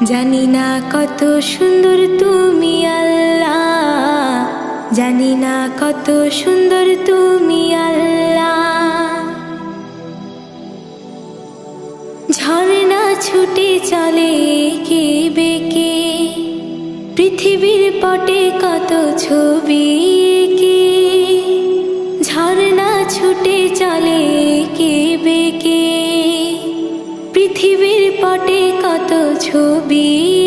জানি না কত সুন্দর তুমি আল্লাহ, জানি না কত সুন্দর তুমি আল্লাহ। ঝর্ণা ছুটে চলে কে বেঁকে, পৃথিবীর পটে কত ছবি এঁকে। ঝর্ণা ছুটে চলে কে বেঁকে, পৃথিবীর পটে কত ছবি